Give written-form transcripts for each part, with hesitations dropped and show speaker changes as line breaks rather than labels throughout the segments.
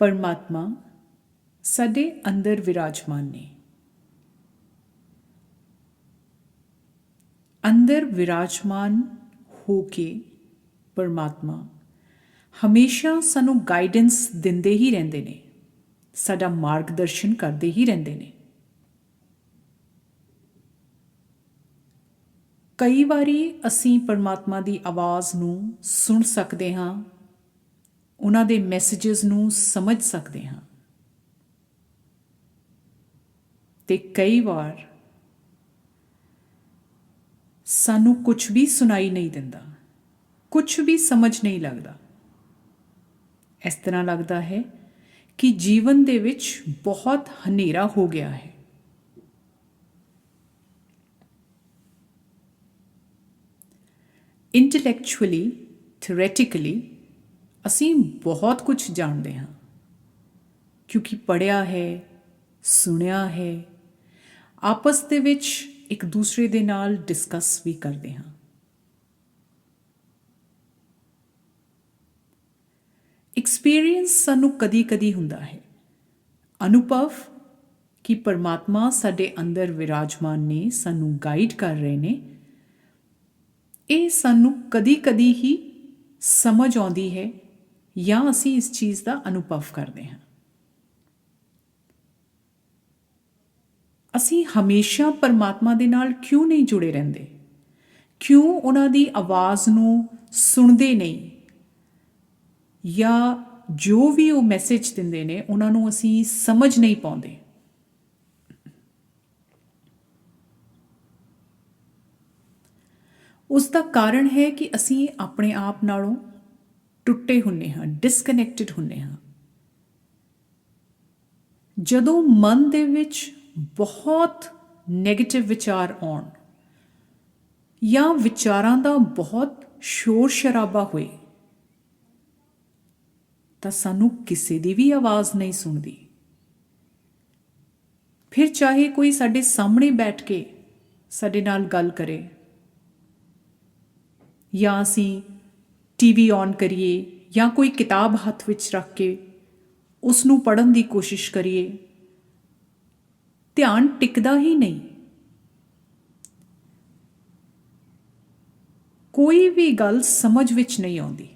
परमात्मा साडे अंदर विराजमान ने। अंदर विराजमान हो के परमात्मा हमेशा सानू गाइडेंस दिंदे ही रहंदे ने, साडा मार्गदर्शन करते ही रहंदे ने। कई वारी असी परमात्मा की आवाज़ नू सुन सकते हाँ, उन्हां दे मैसेजेस नू समझ सकते हाँ, ते कई बार सानू कुछ भी सुनाई नहीं दिंदा, कुछ भी समझ नहीं लगता। इस तरह लगता है कि जीवन दे विच बहुत हनेरा हो गया है। इंटलैक्चुअली, थ्योरेटिकली असी बहुत कुछ जानते हाँ, क्योंकि पढ़िया है, सुनिया है, आपस दे विच एक दूसरे दे नाल डिस्कस भी करते हाँ। एक्सपीरियंस सानू कदी कदी हुंदा है, अनुभव कि परमात्मा साडे अंदर विराजमान ने, सानू गाइड कर रहे ने, ये सानू कदी कदी ही समझ आती है या असी इस चीज़ का अनुभव करते हैं। असी हमेशा परमात्मा दे नाल क्यों नहीं जुड़े रहंदे, क्यों उन्हां दी आवाज़ नू सुनते नहीं, या जो भी वो मैसेज दिंदे ने उन्हां नू असी समझ नहीं पाउंदे। उसका कारण है कि असी अपने आप नालों टुटे हुन्ने हाँ, डिसकनैक्टिड हुन्ने हाँ। जदों मन दे विच बहुत नैगेटिव विचार आउण या विचारां दा बहुत शोर शराबा होए तां सानू किसी दी भी आवाज़ नहीं सुनदी। फिर चाहे कोई साडे सामने बैठ के साडे नाल गल करे, या असी टीवी ऑन करिए या कोई किताब हत्थ विच रख के उसनू पढ़न की कोशिश करिए, ध्यान टिकदा ही नहीं। कोई भी गल समझ विच नहीं आउंदी,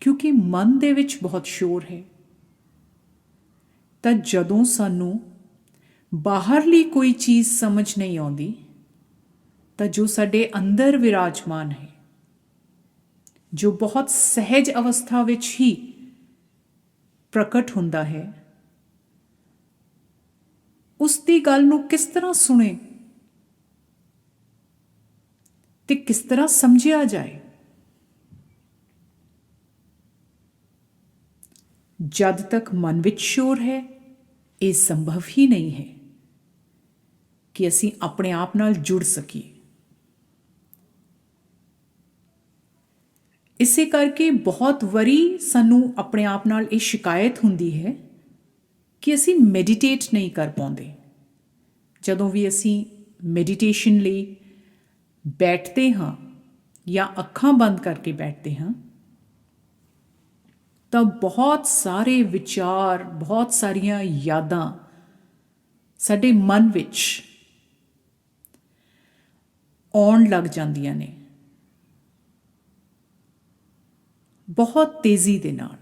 क्योंकि मन दे विच बहुत शोर है। तां जदों सानू बाहरली कोई चीज़ समझ नहीं आउंदी, तां जो साडे अंदर विराजमान है, जो बहुत सहज अवस्था विच ही प्रकट हुंदा है, उसकी गल नू किस तरह सुने ते किस तरह समझिया जाए। जद तक मन विच शोर है, ये संभव ही नहीं है कि असी अपने आप नाल जुड़ सकीए। इसे करके बहुत वरी सानू अपने आप नाल ये शिकायत हुंदी है कि असी मैडिटेट नहीं कर पाते। जदों भी असी मैडिटेशन लई बैठते हाँ या अखां बंद करके बैठते हाँ, तो बहुत सारे विचार, बहुत सारियां यादां साडे मन विच आउण लग जांदियां ने, बहुत तेज़ी दे नाल।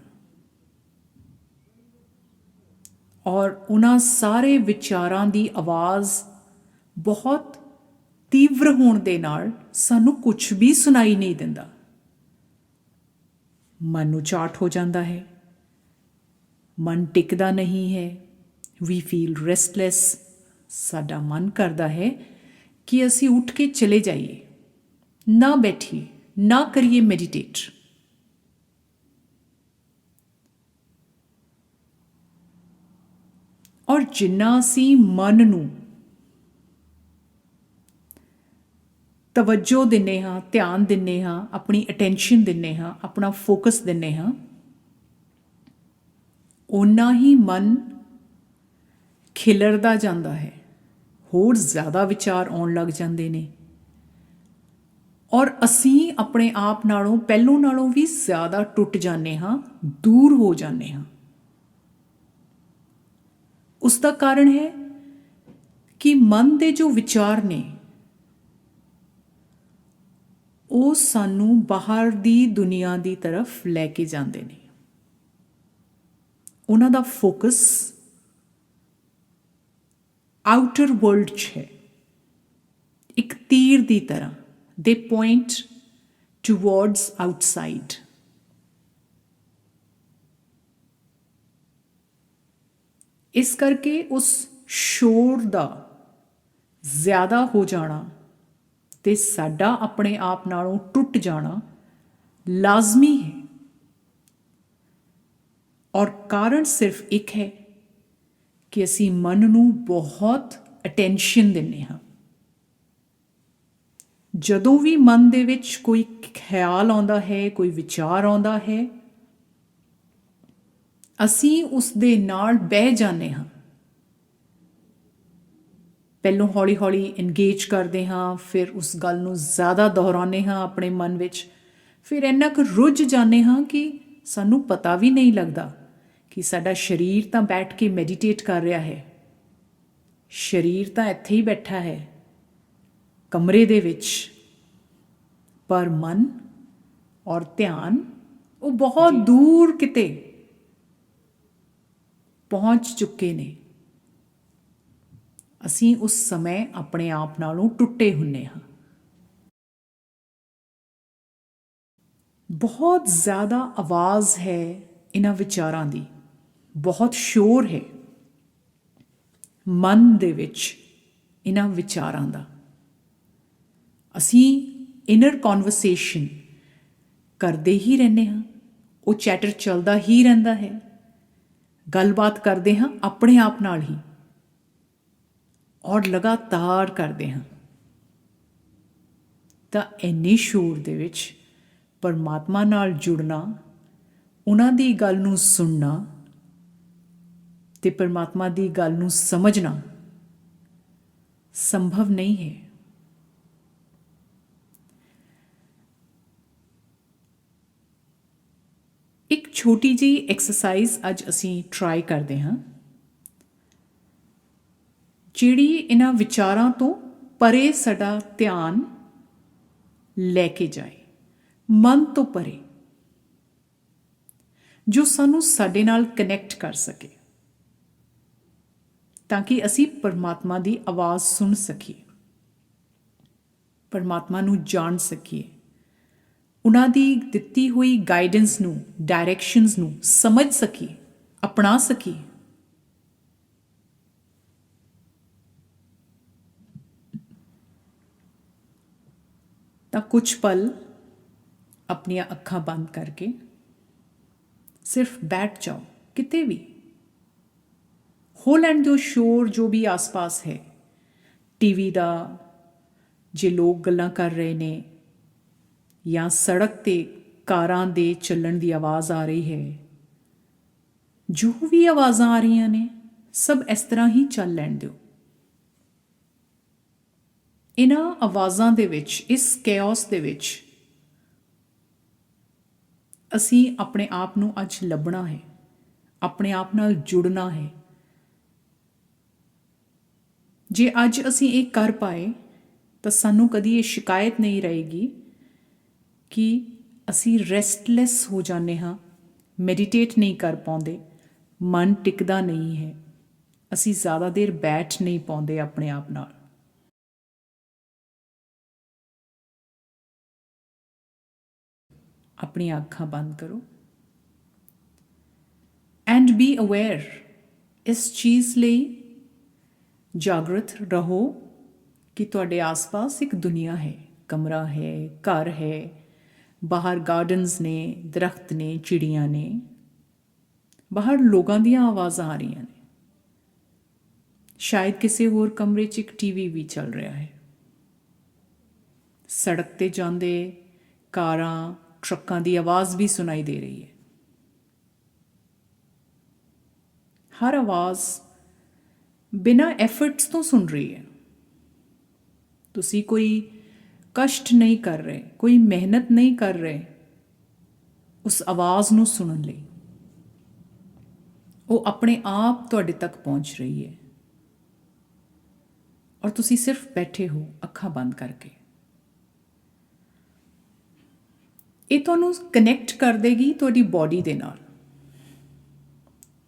और उन्हां सारे विचारां दी आवाज़ बहुत तीव्र होण दे नाल सानू कुछ भी सुनाई नहीं दिंदा। मन उचाट हो जाता है, मन टिकदा नहीं है, वी फील रेस्टलैस। साडा मन करता है कि असी उठ के चले जाइए, ना बैठिए, ना करिए मैडिटेट। और जिन्ना असी मन नू तवज्जो दिन्ने हाँ, ध्यान दिन्ने हाँ, अपनी अटैंशन दिन्ने हाँ, अपना फोकस दिन्ने हाँ, उन्ना ही मन खिलरदा जांदा है, होर ज़्यादा विचार आउण लग जांदे ने। ਔਰ ਅਸੀਂ ਆਪਣੇ ਆਪ ਨਾਲੋਂ ਪਹਿਲੋਂ ਨਾਲੋਂ ਵੀ ਜ਼ਿਆਦਾ ਟੁੱਟ ਜਾਂਦੇ ਹਾਂ, ਦੂਰ ਹੋ ਜਾਂਦੇ ਹਾਂ। ਉਸ ਦਾ ਕਾਰਨ ਹੈ ਕਿ ਮਨ ਦੇ ਜੋ ਵਿਚਾਰ ਨੇ ਉਹ ਸਾਨੂੰ ਬਾਹਰ ਦੀ ਦੁਨੀਆ ਦੀ ਤਰਫ ਲੈ ਕੇ ਜਾਂਦੇ ਨੇ। ਉਹਨਾਂ ਦਾ ਫੋਕਸ ਆਊਟਰ ਵਰਲਡ 'ਚ ਹੈ, ਇੱਕ ਤੀਰ ਦੀ ਤਰ੍ਹਾਂ। ਦੇ ਪੁਆਇੰਟ ਟੂਵਰਡਸ ਆਊਟਸਾਈਡ। ਇਸ ਕਰਕੇ ਉਸ ਸ਼ੋਰ ਦਾ ਜ਼ਿਆਦਾ ਹੋ ਜਾਣਾ ਤੇ ਸਾਡਾ ਆਪਣੇ ਆਪ ਨਾਲੋਂ ਟੁੱਟ ਜਾਣਾ ਲਾਜ਼ਮੀ ਹੈ। ਔਰ ਕਾਰਨ ਸਿਰਫ ਇੱਕ ਹੈ ਕਿ ਅਸੀਂ ਮਨ ਨੂੰ ਬਹੁਤ ਅਟੈਂਸ਼ਨ ਦਿੰਦੇ ਹਾਂ। ਜਦੋਂ ਵੀ ਮਨ ਦੇ ਵਿੱਚ ਕੋਈ ਖਿਆਲ ਆਉਂਦਾ ਹੈ, ਕੋਈ ਵਿਚਾਰ ਆਉਂਦਾ ਹੈ, ਅਸੀਂ ਉਸ ਦੇ ਨਾਲ ਬਹਿ ਜਾਂਦੇ ਹਾਂ। ਪਹਿਲੋਂ ਹੌਲੀ ਹੌਲੀ ਇੰਗੇਜ ਕਰਦੇ ਹਾਂ, ਫਿਰ ਉਸ ਗੱਲ ਨੂੰ ਜ਼ਿਆਦਾ ਦੁਹਰਾਉਂਦੇ ਹਾਂ ਆਪਣੇ ਮਨ ਵਿੱਚ, ਫਿਰ ਇੰਨਾ ਕੁ ਰੁੱਝ ਜਾਂਦੇ ਹਾਂ ਕਿ ਸਾਨੂੰ ਪਤਾ ਵੀ ਨਹੀਂ ਲੱਗਦਾ ਕਿ ਸਾਡਾ ਸਰੀਰ ਤਾਂ ਬੈਠ ਕੇ ਮੈਡੀਟੇਟ ਕਰ ਰਿਹਾ ਹੈ। ਸਰੀਰ ਤਾਂ ਇੱਥੇ ਹੀ ਬੈਠਾ ਹੈ ਕਮਰੇ ਦੇ ਵਿੱਚ, ਪਰ ਮਨ ਔਰ ਧਿਆਨ ਉਹ ਬਹੁਤ ਦੂਰ ਕਿਤੇ ਪਹੁੰਚ ਚੁੱਕੇ ਨੇ। ਅਸੀਂ ਉਸ ਸਮੇਂ ਆਪਣੇ ਆਪ ਨਾਲੋਂ ਟੁੱਟੇ ਹੁੰਦੇ ਹਾਂ। ਬਹੁਤ ਜ਼ਿਆਦਾ ਆਵਾਜ਼ ਹੈ ਇਹਨਾਂ ਵਿਚਾਰਾਂ ਦੀ, ਬਹੁਤ ਸ਼ੋਰ ਹੈ ਮਨ ਦੇ ਵਿੱਚ ਇਹਨਾਂ ਵਿਚਾਰਾਂ ਦਾ। ਅਸੀਂ ਇਨਰ ਕਨਵਰਸੇਸ਼ਨ ਕਰਦੇ ਹੀ ਰਹਿੰਦੇ ਹਾਂ, ਉਹ ਚੈਟਰ ਚੱਲਦਾ ਹੀ ਰਹਿੰਦਾ ਹੈ। ਗੱਲਬਾਤ ਕਰਦੇ ਹਾਂ ਆਪਣੇ ਆਪ ਨਾਲ ਹੀ, ਔਰ ਲਗਾਤਾਰ ਕਰਦੇ ਹਾਂ। ਤਾਂ ਇੰਨੇ ਸ਼ੋਰ ਦੇ ਵਿੱਚ ਪਰਮਾਤਮਾ ਨਾਲ ਜੁੜਨਾ, ਉਹਨਾਂ ਦੀ ਗੱਲ ਨੂੰ ਸੁਣਨਾ ਤੇ ਪਰਮਾਤਮਾ ਦੀ ਗੱਲ ਨੂੰ ਸਮਝਣਾ ਸੰਭਵ ਨਹੀਂ ਹੈ। ਇੱਕ ਛੋਟੀ ਜਿਹੀ ਐਕਸਰਸਾਈਜ਼ ਅੱਜ ਅਸੀਂ ਟਰਾਈ ਕਰਦੇ ਹਾਂ, ਜਿਹੜੀ ਇਹਨਾਂ ਵਿਚਾਰਾਂ ਤੋਂ ਪਰੇ ਸਾਡਾ ਧਿਆਨ ਲੈ ਕੇ ਜਾਏ, ਮਨ ਤੋਂ ਪਰੇ, ਜੋ ਸਾਨੂੰ ਸਾਡੇ ਨਾਲ ਕਨੈਕਟ ਕਰ ਸਕੇ, ਤਾਂ ਕਿ ਅਸੀਂ ਪਰਮਾਤਮਾ ਦੀ ਆਵਾਜ਼ ਸੁਣ ਸਕੀਏ, ਪਰਮਾਤਮਾ ਨੂੰ ਜਾਣ ਸਕੀਏ, ਉਹਨਾਂ ਦੀ ਦਿੱਤੀ ਹੋਈ ਗਾਈਡੈਂਸ ਨੂੰ, ਡਾਇਰੈਕਸ਼ਨਸ ਨੂੰ ਸਮਝ ਸਕੀਏ, ਅਪਣਾ ਸਕੀਏ। ਤਾਂ ਕੁਝ ਪਲ ਆਪਣੀਆਂ ਅੱਖਾਂ ਬੰਦ ਕਰਕੇ ਸਿਰਫ ਬੈਠ ਜਾਓ, ਕਿਤੇ ਵੀ ਹੋ ਲੈਣ ਦਿਓ ਸ਼ੋਰ ਜੋ ਵੀ ਆਸ-ਪਾਸ ਹੈ, ਟੀਵੀ ਦਾ, ਜੇ ਲੋਕ ਗੱਲਾਂ ਕਰ ਰਹੇ ਨੇ, ਜਾਂ ਸੜਕ 'ਤੇ ਕਾਰਾਂ ਦੇ ਚੱਲਣ ਦੀ ਆਵਾਜ਼ ਆ ਰਹੀ ਹੈ, ਜੋ ਵੀ ਆਵਾਜ਼ਾਂ ਆ ਰਹੀਆਂ ਨੇ, ਸਭ ਇਸ ਤਰ੍ਹਾਂ ਹੀ ਚੱਲ ਲੈਣ ਦਿਓ। ਇਹਨਾਂ ਆਵਾਜ਼ਾਂ ਦੇ ਵਿੱਚ, ਇਸ ਕੈਓਸ ਦੇ ਵਿੱਚ ਅਸੀਂ ਆਪਣੇ ਆਪ ਨੂੰ ਅੱਜ ਲੱਭਣਾ ਹੈ, ਆਪਣੇ ਆਪ ਨਾਲ ਜੁੜਨਾ ਹੈ। ਜੇ ਅੱਜ ਅਸੀਂ ਇਹ ਕਰ ਪਾਏ ਤਾਂ ਸਾਨੂੰ ਕਦੀ ਇਹ ਸ਼ਿਕਾਇਤ ਨਹੀਂ ਰਹੇਗੀ ਕਿ ਅਸੀਂ ਰੈਸਟਲੈਸ ਹੋ ਜਾਂਦੇ ਹਾਂ, ਮੈਡੀਟੇਟ ਨਹੀਂ ਕਰ ਪਾਉਂਦੇ, ਮਨ ਟਿਕਦਾ ਨਹੀਂ ਹੈ, ਅਸੀਂ ਜ਼ਿਆਦਾ ਦੇਰ ਬੈਠ ਨਹੀਂ ਪਾਉਂਦੇ ਆਪਣੇ ਆਪ ਨਾਲ। ਆਪਣੀਆਂ ਅੱਖਾਂ ਬੰਦ ਕਰੋ ਐਂਡ ਬੀ ਅਵੇਅਰ। ਇਸ ਚੀਜ਼ ਲਈ ਜਾਗਰਤ ਰਹੋ ਕਿ ਤੁਹਾਡੇ ਆਸ-ਪਾਸ ਇੱਕ ਦੁਨੀਆ ਹੈ, ਕਮਰਾ ਹੈ, ਘਰ ਹੈ, ਬਾਹਰ ਗਾਰਡਨਸ ਨੇ, ਦਰਖਤ ਨੇ, ਚਿੜੀਆਂ ਨੇ, ਬਾਹਰ ਲੋਕਾਂ ਦੀਆਂ ਆਵਾਜ਼ਾਂ ਆ ਰਹੀਆਂ ਨੇ, ਸ਼ਾਇਦ ਕਿਸੇ ਹੋਰ ਕਮਰੇ 'ਚ ਇੱਕ ਟੀਵੀ ਵੀ ਚੱਲ ਰਿਹਾ ਹੈ, ਸੜਕ 'ਤੇ ਜਾਂਦੇ ਕਾਰਾਂ, ਟਰੱਕਾਂ ਦੀ ਆਵਾਜ਼ ਵੀ ਸੁਣਾਈ ਦੇ ਰਹੀ ਹੈ। ਹਰ ਆਵਾਜ਼ ਬਿਨਾਂ ਐਫਰਟਸ ਤੋਂ ਸੁਣ ਰਹੀ ਹੈ। ਤੁਸੀਂ ਕੋਈ ਕਸ਼ਟ ਨਹੀਂ ਕਰ ਰਹੇ, ਕੋਈ ਮਿਹਨਤ ਨਹੀਂ ਕਰ ਰਹੇ ਉਸ ਆਵਾਜ਼ ਨੂੰ ਸੁਣਨ ਲਈ। ਉਹ ਆਪਣੇ ਆਪ ਤੁਹਾਡੇ ਤੱਕ ਪਹੁੰਚ ਰਹੀ ਹੈ ਔਰ ਤੁਸੀਂ ਸਿਰਫ ਬੈਠੇ ਹੋ ਅੱਖਾਂ ਬੰਦ ਕਰਕੇ। ਇਹ ਤੁਹਾਨੂੰ ਕਨੈਕਟ ਕਰ ਦੇਗੀ ਤੁਹਾਡੀ ਬਾਡੀ ਦੇ ਨਾਲ।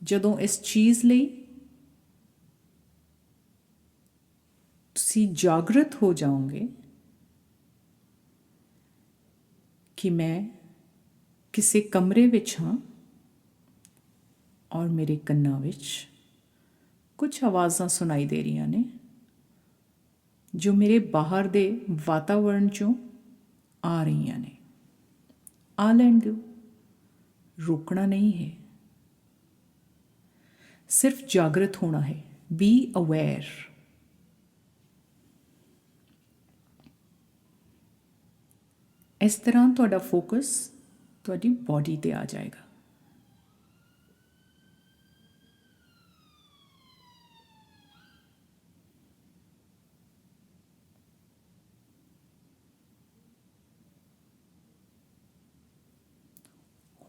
ਜਦੋਂ ਇਸ ਚੀਜ਼ ਲਈ ਤੁਸੀਂ ਜਾਗਰਤ ਹੋ ਜਾਓਗੇ ਕਿ ਮੈਂ ਕਿਸੇ ਕਮਰੇ ਵਿੱਚ ਹਾਂ ਔਰ ਮੇਰੇ ਕੰਨਾਂ ਵਿੱਚ ਕੁਝ ਆਵਾਜ਼ਾਂ ਸੁਣਾਈ ਦੇ ਰਹੀਆਂ ਨੇ ਜੋ ਮੇਰੇ ਬਾਹਰ ਦੇ ਵਾਤਾਵਰਣ 'ਚੋਂ ਆ ਰਹੀਆਂ ਨੇ। ਆ ਲੈਣ ਦਿਓ, ਰੋਕਣਾ ਨਹੀਂ ਹੈ, ਸਿਰਫ ਜਾਗਰਤ ਹੋਣਾ ਹੈ। B aware. ਇਸ ਤਰ੍ਹਾਂ ਤੁਹਾਡਾ ਫੋਕਸ ਤੁਹਾਡੀ ਬਾਡੀ 'ਤੇ ਆ ਜਾਏਗਾ।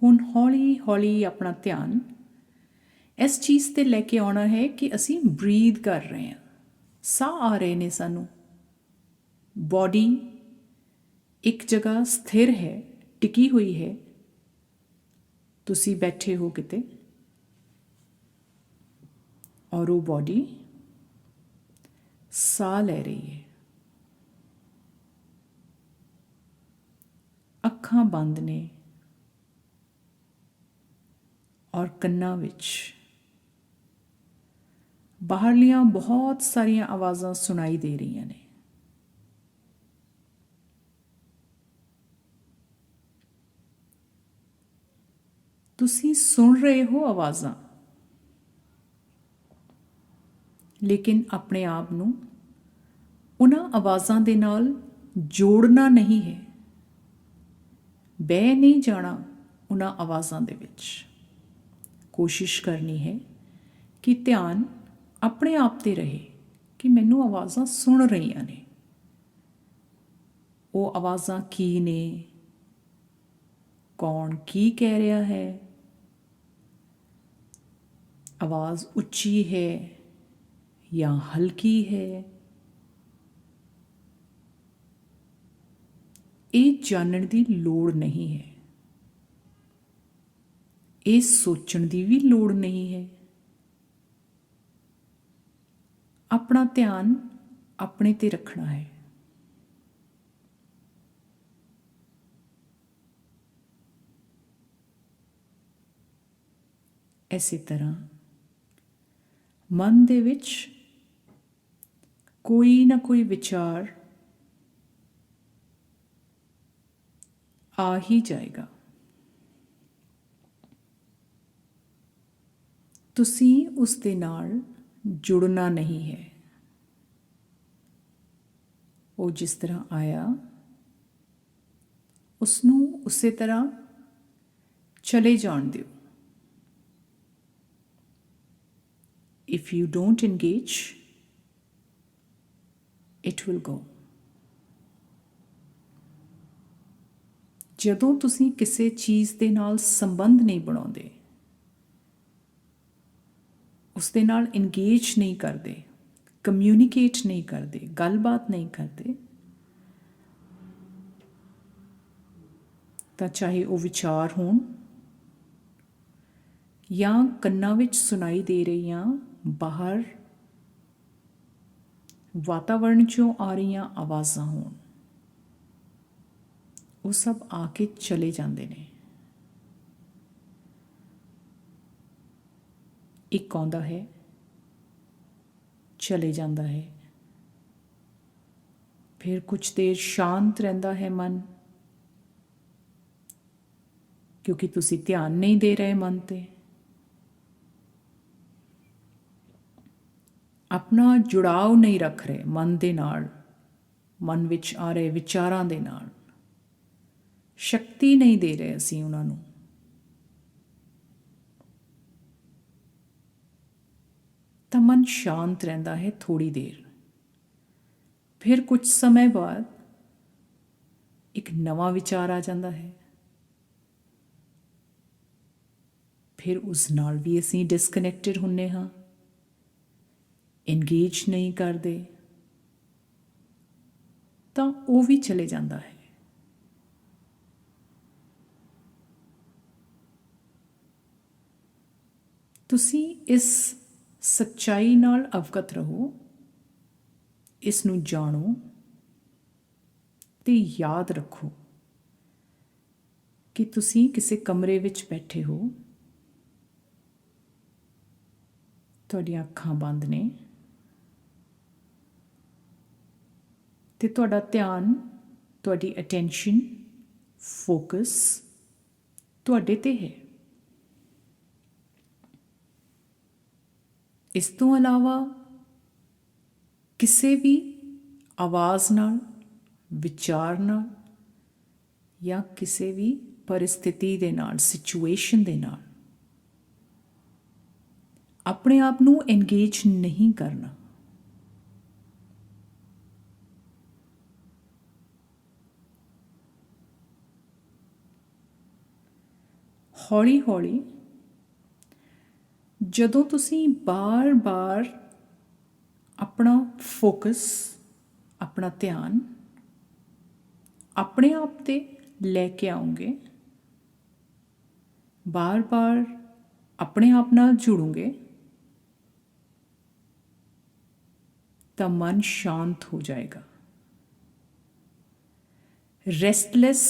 ਹੁਣ ਹੌਲੀ ਹੌਲੀ ਆਪਣਾ ਧਿਆਨ ਇਸ ਚੀਜ਼ 'ਤੇ ਲੈ ਕੇ ਆਉਣਾ ਹੈ ਕਿ ਅਸੀਂ ਬਰੀਥ ਕਰ ਰਹੇ ਹਾਂ, ਸਾਹ ਆ ਰਹੇ ਨੇ ਸਾਨੂੰ। ਬਾਡੀ ਇੱਕ ਜਗ੍ਹਾ ਸਥਿਰ ਹੈ, ਟਿਕੀ ਹੋਈ ਹੈ। ਤੁਸੀਂ ਬੈਠੇ ਹੋ ਕਿਤੇ ਔਰ ਉਹ ਬਾਡੀ ਸਾਹ ਲੈ ਰਹੀ ਹੈ। ਅੱਖਾਂ ਬੰਦ ਨੇ ਔਰ ਕੰਨਾਂ ਵਿੱਚ ਬਾਹਰਲੀਆਂ ਬਹੁਤ ਸਾਰੀਆਂ ਆਵਾਜ਼ਾਂ ਸੁਣਾਈ ਦੇ ਰਹੀਆਂ ਨੇ। ਤੁਸੀਂ ਸੁਣ ਰਹੇ ਹੋ ਆਵਾਜ਼ਾਂ, ਲੇਕਿਨ ਆਪਣੇ ਆਪ ਨੂੰ ਉਹਨਾਂ ਆਵਾਜ਼ਾਂ ਦੇ ਨਾਲ ਜੋੜਨਾ ਨਹੀਂ ਹੈ। ਬਹਿ ਨਹੀਂ ਜਾਣਾ ਉਹਨਾਂ ਆਵਾਜ਼ਾਂ ਦੇ ਵਿੱਚ। ਕੋਸ਼ਿਸ਼ ਕਰਨੀ ਹੈ ਕਿ ਧਿਆਨ ਆਪਣੇ ਆਪ 'ਤੇ ਰਹੇ ਕਿ ਮੈਨੂੰ ਆਵਾਜ਼ਾਂ ਸੁਣ ਰਹੀਆਂ ਨੇ। ਉਹ ਆਵਾਜ਼ਾਂ ਕੀ ਨੇ? ਕੌਣ ਕੀ ਕਹਿ ਰਿਹਾ ਹੈ? ਆਵਾਜ਼ ਉੱਚੀ ਹੈ ਜਾਂ ਹਲਕੀ ਹੈ? ਇਹ ਜਾਣਨ ਦੀ ਲੋੜ ਨਹੀਂ ਹੈ। ਇਹ ਸੋਚਣ ਦੀ ਵੀ ਲੋੜ ਨਹੀਂ ਹੈ। ਆਪਣਾ ਧਿਆਨ ਆਪਣੇ 'ਤੇ ਰੱਖਣਾ ਹੈ। ਇਸੇ ਤਰ੍ਹਾਂ ਮਨ ਦੇ ਵਿੱਚ ਕੋਈ ਨਾ ਕੋਈ ਵਿਚਾਰ ਆ ਹੀ ਜਾਏਗਾ। ਤੁਸੀਂ ਉਸ ਦੇ ਨਾਲ ਜੁੜਨਾ ਨਹੀਂ ਹੈ। ਉਹ ਜਿਸ ਤਰ੍ਹਾਂ ਆਇਆ ਉਸ ਨੂੰ ਉਸੇ ਤਰ੍ਹਾਂ ਚਲੇ ਜਾਣ ਦਿਓ। If you don't engage, it will go. ਜਦੋਂ ਤੁਸੀਂ ਕਿਸੇ ਚੀਜ਼ ਦੇ ਨਾਲ ਸੰਬੰਧ ਨਹੀਂ ਬਣਾਉਂਦੇ, ਉਸ ਦੇ ਨਾਲ ਇੰਗੇਜ ਨਹੀਂ ਕਰਦੇ, ਕਮਿਊਨੀਕੇਟ ਨਹੀਂ ਕਰਦੇ, ਗੱਲਬਾਤ ਨਹੀਂ ਕਰਦੇ, ਤਾਂ ਚਾਹੇ ਉਹ ਵਿਚਾਰ ਹੋਣ ਜਾਂ ਕੰਨਾਂ ਵਿੱਚ ਸੁਣਾਈ ਦੇ ਰਹੀਆਂ ਬਾਹਰ ਵਾਤਾਵਰਣ 'ਚੋਂ ਆ ਰਹੀਆਂ ਆਵਾਜ਼ਾਂ ਹੋਣ, ਉਹ ਸਭ ਆ ਕੇ ਚਲੇ ਜਾਂਦੇ ਨੇ। ਇੱਕ ਆਉਂਦਾ ਹੈ, ਚਲੇ ਜਾਂਦਾ ਹੈ। ਫਿਰ ਕੁਝ ਦੇਰ ਸ਼ਾਂਤ ਰਹਿੰਦਾ ਹੈ ਮਨ, ਕਿਉਂਕਿ ਤੁਸੀਂ ਧਿਆਨ ਨਹੀਂ ਦੇ ਰਹੇ ਮਨ 'ਤੇ। ਆਪਣਾ ਜੁੜਾਵ ਨਹੀਂ ਰੱਖ ਰਹੇ ਮਨ ਦੇ ਨਾਲ, ਮਨ ਵਿੱਚ ਆ ਰਹੇ ਵਿਚਾਰਾਂ ਦੇ ਨਾਲ। ਸ਼ਕਤੀ ਨਹੀਂ ਦੇ ਰਹੇ ਅਸੀਂ ਉਹਨਾਂ ਨੂੰ। ਤਾਂ ਮਨ ਸ਼ਾਂਤ ਰਹਿੰਦਾ ਹੈ ਥੋੜੀ ਦੇਰ। ਫਿਰ ਕੁਝ ਸਮੇਂ ਬਾਅਦ ਇੱਕ ਨਵਾਂ ਵਿਚਾਰ ਆ ਜਾਂਦਾ ਹੈ, ਫਿਰ ਉਸ ਨਾਲ ਵੀ ਅਸੀਂ ਡਿਸਕਨੈਕਟਡ ਹੁੰਦੇ ਹਾਂ, ਇੰਗੇਜ ਨਹੀਂ ਕਰਦੇ, ਤਾਂ ਉਹ ਵੀ ਚਲੇ ਜਾਂਦਾ ਹੈ। ਤੁਸੀਂ ਇਸ ਸੱਚਾਈ ਨਾਲ ਅਵਗਤ ਰਹੋ, ਇਸ ਨੂੰ ਜਾਣੋ ਤੇ ਯਾਦ ਰੱਖੋ ਕਿ ਤੁਸੀਂ ਕਿਸੇ ਕਮਰੇ ਵਿੱਚ ਬੈਠੇ ਹੋ, ਤੁਹਾਡੀਆਂ ਅੱਖਾਂ ਬੰਦ ਨੇ ਤੇ ਤੁਹਾਡਾ ਧਿਆਨ, ਤੁਹਾਡੀ ਅਟੈਂਸ਼ਨ, ਫੋਕਸ ਤੁਹਾਡੇ ਤੇ ਹੈ। ਇਸ ਤੋਂ ਇਲਾਵਾ ਕਿਸੇ ਵੀ ਆਵਾਜ਼ ਨਾਲ, ਵਿਚਾਰ ਨਾਲ ਜਾਂ ਕਿਸੇ ਵੀ ਪਰਿਸਥਿਤੀ ਦੇ ਨਾਲ, ਸਿਚੁਏਸ਼ਨ ਦੇ ਨਾਲ ਆਪਣੇ ਆਪ ਨੂੰ ਐਂਗੇਜ ਨਹੀਂ ਕਰਨਾ। ਹੌਲੀ ਹੌਲੀ ਜਦੋਂ ਤੁਸੀਂ ਬਾਰ-ਬਾਰ ਆਪਣਾ ਫੋਕਸ, ਆਪਣਾ ਧਿਆਨ ਆਪਣੇ ਆਪ ਤੇ ਲੈ ਕੇ ਆਉਂਗੇ, ਬਾਰ-ਬਾਰ ਆਪਣੇ ਆਪ ਨਾਲ ਜੁੜੋਗੇ, ਤਾਂ ਮਨ ਸ਼ਾਂਤ ਹੋ ਜਾਏਗਾ। ਰੈਸਟਲੈਸ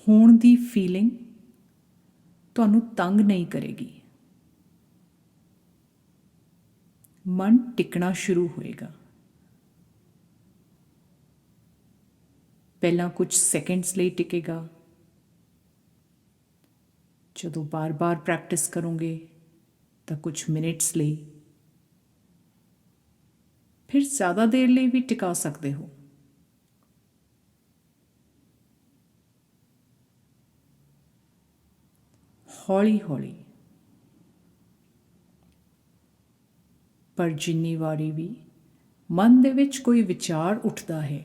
ਹੋਣ ਦੀ ਫੀਲਿੰਗ ਤੁਹਾਨੂੰ ਤੰਗ ਨਹੀਂ ਕਰੇਗੀ। ਮਨ ਟਿਕਣਾ ਸ਼ੁਰੂ ਹੋਏਗਾ। ਪਹਿਲਾਂ ਕੁਝ ਸੈਕਿੰਡਸ ਲਈ ਟਿਕੇਗਾ, ਜਦੋਂ ਬਾਰ-ਬਾਰ ਪ੍ਰੈਕਟਿਸ ਕਰੋਗੇ ਤਾਂ ਕੁਝ ਮਿੰਟਸ ਲਈ, ਫਿਰ ਜ਼ਿਆਦਾ ਦੇਰ ਲਈ ਵੀ ਟਿਕਾ ਸਕਦੇ ਹੋ। ਹੌਲੀ ਹੌਲੀ, ਪਰ ਜਿੰਨੀ ਵਾਰੀ ਵੀ ਮਨ ਦੇ ਵਿੱਚ ਕੋਈ ਵਿਚਾਰ ਉੱਠਦਾ ਹੈ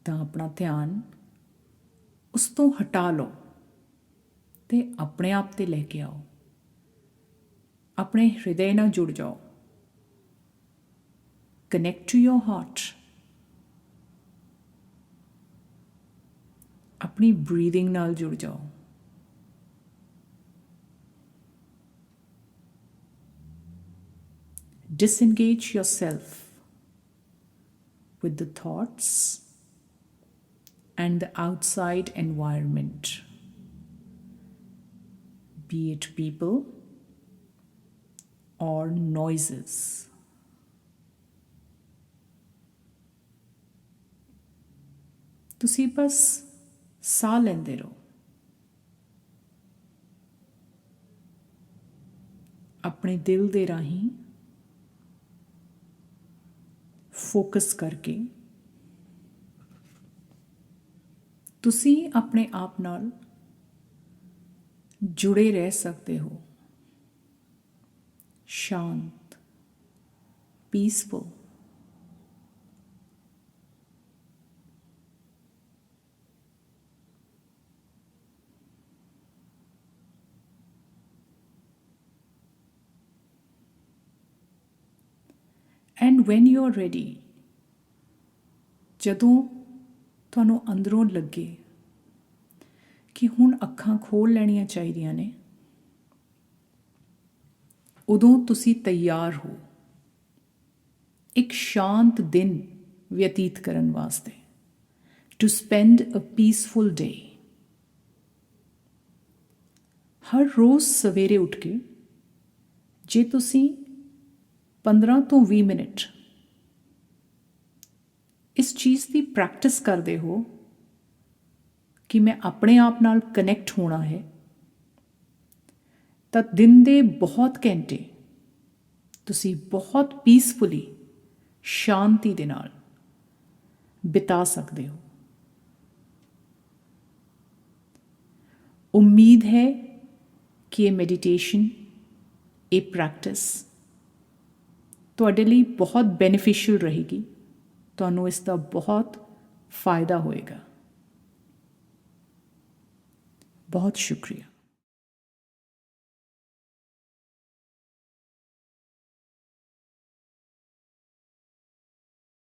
ਤਾਂ ਆਪਣਾ ਧਿਆਨ ਉਸ ਤੋਂ ਹਟਾ ਲਓ ਤੇ ਆਪਣੇ ਆਪ ਤੇ ਲੈ ਕੇ ਆਓ। ਆਪਣੇ ਹਿਰਦੇ ਨਾਲ ਜੁੜ ਜਾਓ। Connect to your heart. ਆਪਣੀ ਬਰੀਥਿੰਗ ਨਾਲ ਜੁੜ ਜਾਓ। Disengage yourself with the thoughts and the outside environment, be it people or noises. ਤੁਸੀਂ ਬਸ ਸਾਹ ਲੈਂਦੇ ਰਹੋ। ਆਪਣੇ ਦਿਲ ਦੇ ਰਾਹੀਂ ਫੋਕਸ ਕਰਕੇ ਤੁਸੀਂ ਆਪਣੇ ਆਪ ਨਾਲ ਜੁੜੇ ਰਹਿ ਸਕਦੇ ਹੋ। ਸ਼ਾਂਤ, peaceful. And when you are ready, ਜਦੋਂ ਤੁਹਾਨੂੰ ਅੰਦਰੋਂ ਲੱਗੇ ਕਿ ਹੁਣ ਅੱਖਾਂ ਖੋਲ੍ਹ ਲੈਣੀਆਂ ਚਾਹੀਦੀਆਂ ਨੇ, ਉਦੋਂ ਤੁਸੀਂ ਤਿਆਰ ਹੋ ਇੱਕ ਸ਼ਾਂਤ ਦਿਨ ਬਤੀਤ ਕਰਨ ਵਾਸਤੇ, ਟੂ ਸਪੈਂਡ ਅ ਪੀਸਫੁਲ ਡੇ। ਹਰ ਰੋਜ਼ ਸਵੇਰੇ ਉੱਠ ਕੇ ਜੇ ਤੁਸੀਂ 15 ਤੋਂ 20 ਮਿੰਟ ਇਸ ਚੀਜ਼ ਦੀ ਪ੍ਰੈਕਟਿਸ ਕਰਦੇ ਹੋ ਕਿ ਮੈਂ ਆਪਣੇ ਆਪ ਨਾਲ ਕਨੈਕਟ ਹੋਣਾ ਹੈ, ਤਾਂ ਦਿਨ ਦੇ ਬਹੁਤ ਘੰਟੇ ਤੁਸੀਂ ਬਹੁਤ ਪੀਸਫੁਲੀ, ਸ਼ਾਂਤੀ ਦੇ ਨਾਲ ਬਿਤਾ ਸਕਦੇ ਹੋ। ਉਮੀਦ ਹੈ ਕਿ ਇਹ ਮੈਡੀਟੇਸ਼ਨ, ਇਹ ਪ੍ਰੈਕਟਿਸ ਤੁਹਾਡੇ ਲਈ ਬਹੁਤ ਬੈਨੀਫੀਸ਼ੀਅਲ ਰਹੇਗੀ। ਤੁਹਾਨੂੰ ਇਸ ਦਾ ਬਹੁਤ ਫਾਇਦਾ ਹੋਏਗਾ। ਬਹੁਤ ਸ਼ੁਕਰੀਆ।